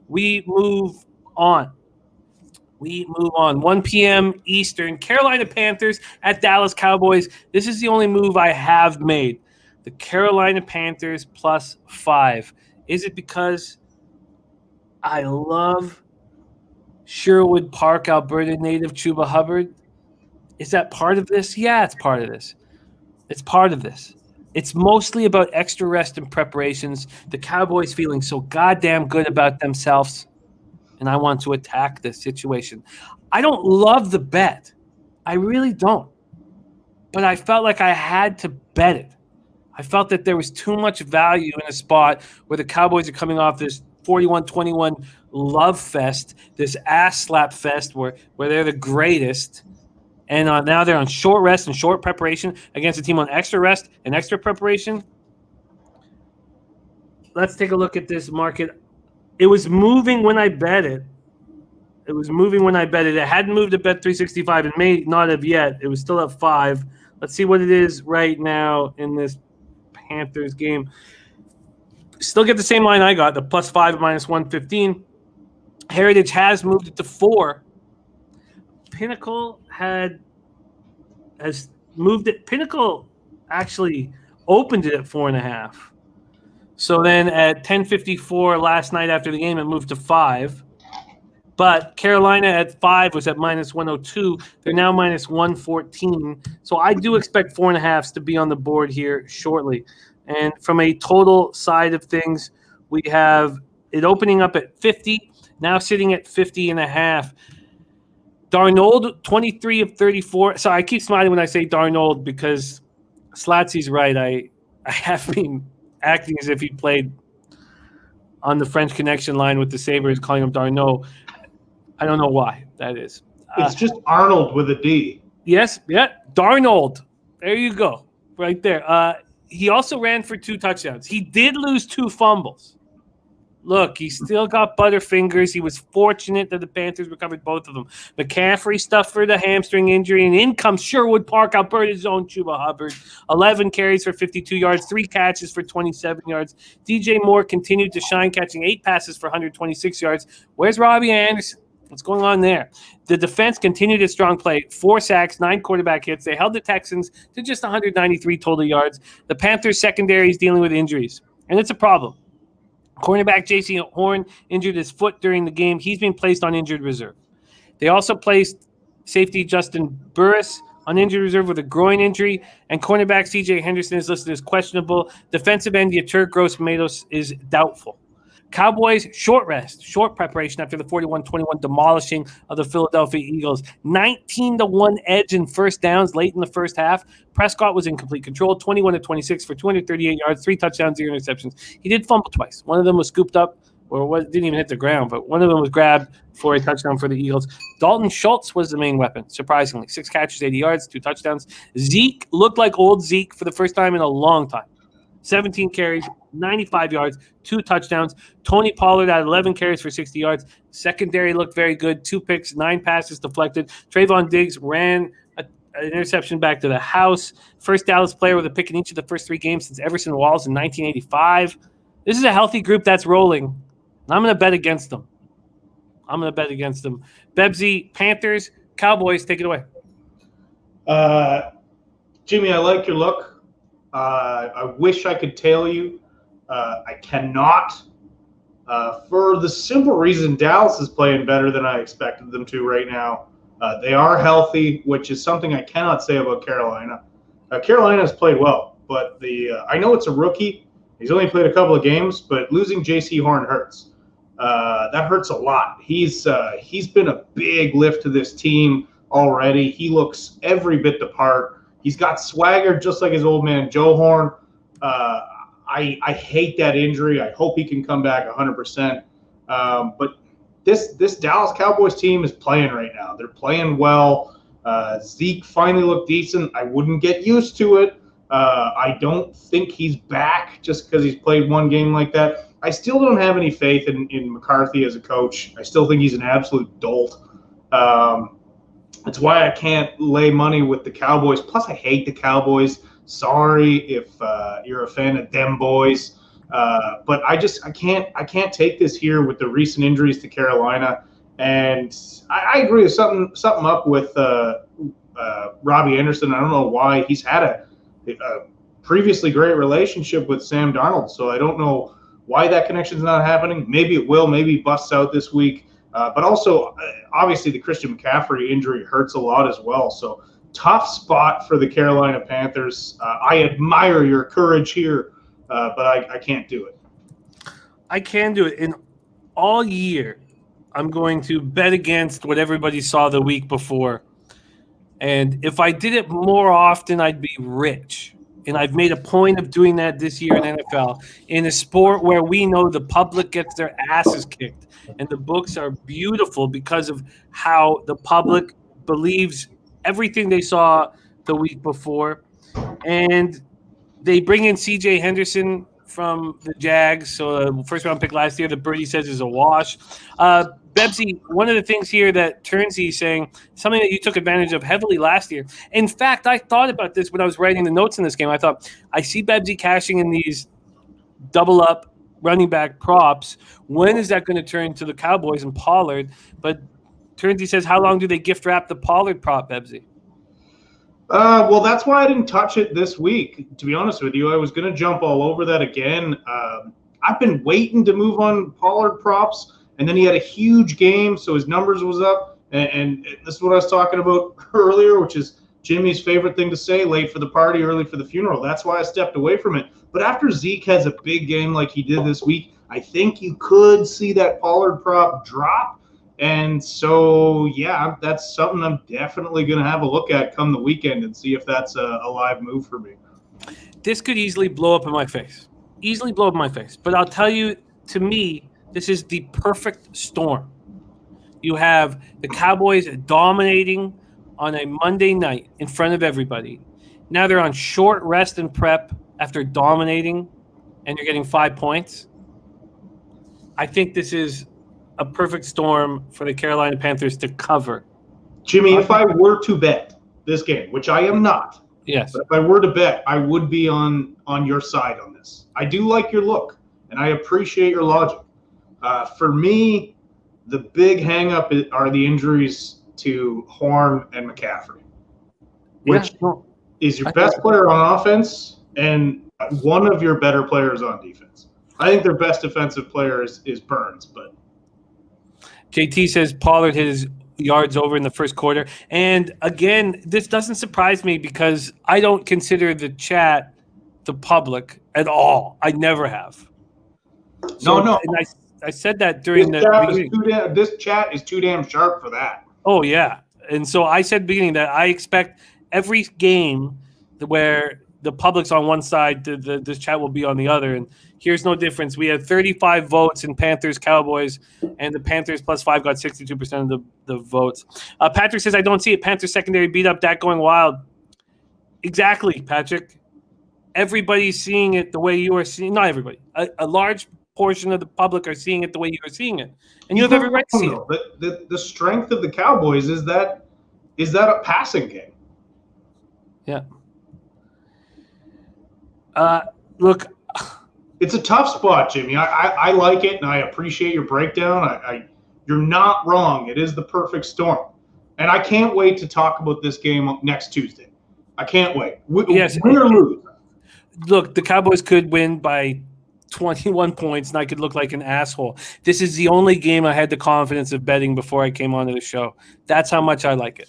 We move on. 1 p.m. Eastern. Carolina Panthers at Dallas Cowboys. This is the only move I have made. The Carolina Panthers +5. Is it because I love Sherwood Park, Alberta native Chuba Hubbard? Is that part of this? Yeah, it's part of this. It's mostly about extra rest and preparations. The Cowboys feeling so goddamn good about themselves, and I want to attack this situation. I don't love the bet. I really don't. But I felt like I had to bet it. I felt that there was too much value in a spot where the Cowboys are coming off this 41-21 love fest, this ass slap fest where they're the greatest. And now they're on short rest and short preparation against a team on extra rest and extra preparation. Let's take a look at this market. It was moving when I bet it. It hadn't moved at Bet 365 and may not have yet. It was still at 5. Let's see what it is right now in this Panthers game. Still get the same line I got, the +5 at -115. Heritage has moved it to 4. Pinnacle has moved it. Pinnacle actually opened it at 4.5. So then at 10:54 last night after the game, it moved to 5. But Carolina at 5 was at -102. They're now -114. So I do expect 4.5s to be on the board here shortly. And from a total side of things, we have it opening up at 50, now sitting at 50.5. Darnold, 23 of 34. So I keep smiling when I say Darnold because Slatsy's right. I have been acting as if he played on the French Connection line with the Sabres, calling him Darno. I don't know why that is. It's just Arnold with a D. Yes, yeah, Darnold. There you go, right there. He also ran for 2 touchdowns. He did lose 2 fumbles. Look, he still got butterfingers. He was fortunate that the Panthers recovered both of them. McCaffery stuff for the hamstring injury, and in comes Sherwood Park, Alberta's own Chuba Hubbard. 11 carries for 52 yards, 3 catches for 27 yards. DJ Moore continued to shine, catching 8 passes for 126 yards. Where's Robbie Anderson? What's going on there? The defense continued its strong play. 4 sacks, 9 quarterback hits. They held the Texans to just 193 total yards. The Panthers secondary is dealing with injuries, and it's a problem. Cornerback Jaycee Horn injured his foot during the game. He's been placed on injured reserve. They also placed safety Justin Burris on injured reserve with a groin injury, and cornerback C.J. Henderson is listed as questionable. Defensive end Yetur Gross-Matos is doubtful. Cowboys, short rest, short preparation after the 41-21 demolishing of the Philadelphia Eagles. 19-1 edge in first downs late in the first half. Prescott was in complete control, 21 of 26 for 238 yards, 3 touchdowns, 0 interceptions. He did fumble twice. One of them was scooped up, or didn't even hit the ground, but one of them was grabbed for a touchdown for the Eagles. Dalton Schultz was the main weapon, surprisingly. 6 catches, 80 yards, 2 touchdowns. Zeke looked like old Zeke for the first time in a long time. 17 carries, 95 yards, 2 touchdowns. Tony Pollard had 11 carries for 60 yards. Secondary looked very good. 2 picks, 9 passes deflected. Trayvon Diggs ran an interception back to the house. First Dallas player with a pick in each of the first 3 games since Everson Walls in 1985. This is a healthy group that's rolling. And I'm going to bet against them. Bebsie, Panthers, Cowboys, take it away. Jimmy, I like your look. I wish I could tell you. I cannot. For the simple reason Dallas is playing better than I expected them to right now. They are healthy, which is something I cannot say about Carolina. Carolina has played well, but I know it's a rookie. He's only played a couple of games, but losing Jaycee Horn hurts. That hurts a lot. He's been a big lift to this team already. He looks every bit the part. He's got swagger just like his old man Joe Horn. I hate that injury. I hope he can come back 100%. But this Dallas Cowboys team is playing right now. They're playing well. Zeke finally looked decent. I wouldn't get used to it. I don't think he's back just because he's played one game like that. I still don't have any faith in McCarthy as a coach. I still think he's an absolute dolt. That's why I can't lay money with the Cowboys. Plus, I hate the Cowboys. Sorry if you're a fan of them boys. But I can't take this here with the recent injuries to Carolina. And I agree with something up with Robbie Anderson. I don't know why. He's had a previously great relationship with Sam Darnold, so I don't know why that connection's not happening. Maybe it will. Maybe he busts out this week. But also, obviously, the Christian McCaffery injury hurts a lot as well. So tough spot for the Carolina Panthers. I admire your courage here, but I can't do it. I can do it. And all year, I'm going to bet against what everybody saw the week before. And if I did it more often, I'd be rich. And I've made a point of doing that this year in NFL, in a sport where we know the public gets their asses kicked. And the books are beautiful because of how the public believes everything they saw the week before. And they bring in C.J. Henderson from the Jags. So first round pick last year, the Birdie says is a wash. Bebsie, one of the things here that Turnsey is saying, something that you took advantage of heavily last year. In fact, I thought about this when I was writing the notes in this game. I thought, I see Bebsie cashing in these double-up running back props. When is that going to turn to the Cowboys and Pollard? But Turnsey says, how long do they gift wrap the Pollard prop, Bebsie? Well, that's why I didn't touch it this week. To be honest with you, I was going to jump all over that again. I've been waiting to move on Pollard props. And then he had a huge game, so his numbers was up. And this is what I was talking about earlier, which is Jimmy's favorite thing to say, late for the party, early for the funeral. That's why I stepped away from it. But after Zeke has a big game like he did this week, I think you could see that Pollard prop drop. And so, yeah, that's something I'm definitely going to have a look at come the weekend and see if that's a live move for me. This could easily blow up in my face. But I'll tell you, to me, this is the perfect storm. You have the Cowboys dominating on a Monday night in front of everybody. Now they're on short rest and prep after dominating, and you're getting 5 points. I think this is a perfect storm for the Carolina Panthers to cover. Jimmy, if I were to bet this game, which I am not, yes, but if I were to bet, I would be on your side on this. I do like your look, and I appreciate your logic. For me, the big hang-up are the injuries to Horn and McCaffery, which is your best player on offense and one of your better players on defense. I think their best defensive player is Burns. But JT says Pollard hit his yards over in the first quarter. And, again, this doesn't surprise me because I don't consider the chat the public at all. I never have. So, no. And I said that during this chat is too damn sharp for that. Oh, yeah. And so I said beginning that I expect every game where the public's on one side, this chat will be on the other. And here's no difference. We had 35 votes in Panthers-Cowboys, and the Panthers +5 got 62% of the votes. Patrick says, I don't see it. Panthers secondary beat up Dak going wild. Exactly, Patrick. Everybody's seeing it the way you are seeing. Not everybody. A large portion of the public are seeing it the way you are seeing it, and you have every right to see it. But the strength of the Cowboys is that a passing game. Yeah. Look, it's a tough spot, Jimmy. I like it, and I appreciate your breakdown. You're not wrong. It is the perfect storm, and I can't wait to talk about this game next Tuesday. I can't wait. Yes, win or lose. Look, the Cowboys could win by 21 points, and I could look like an asshole. This is the only game I had the confidence of betting before I came onto the show. That's how much I like it.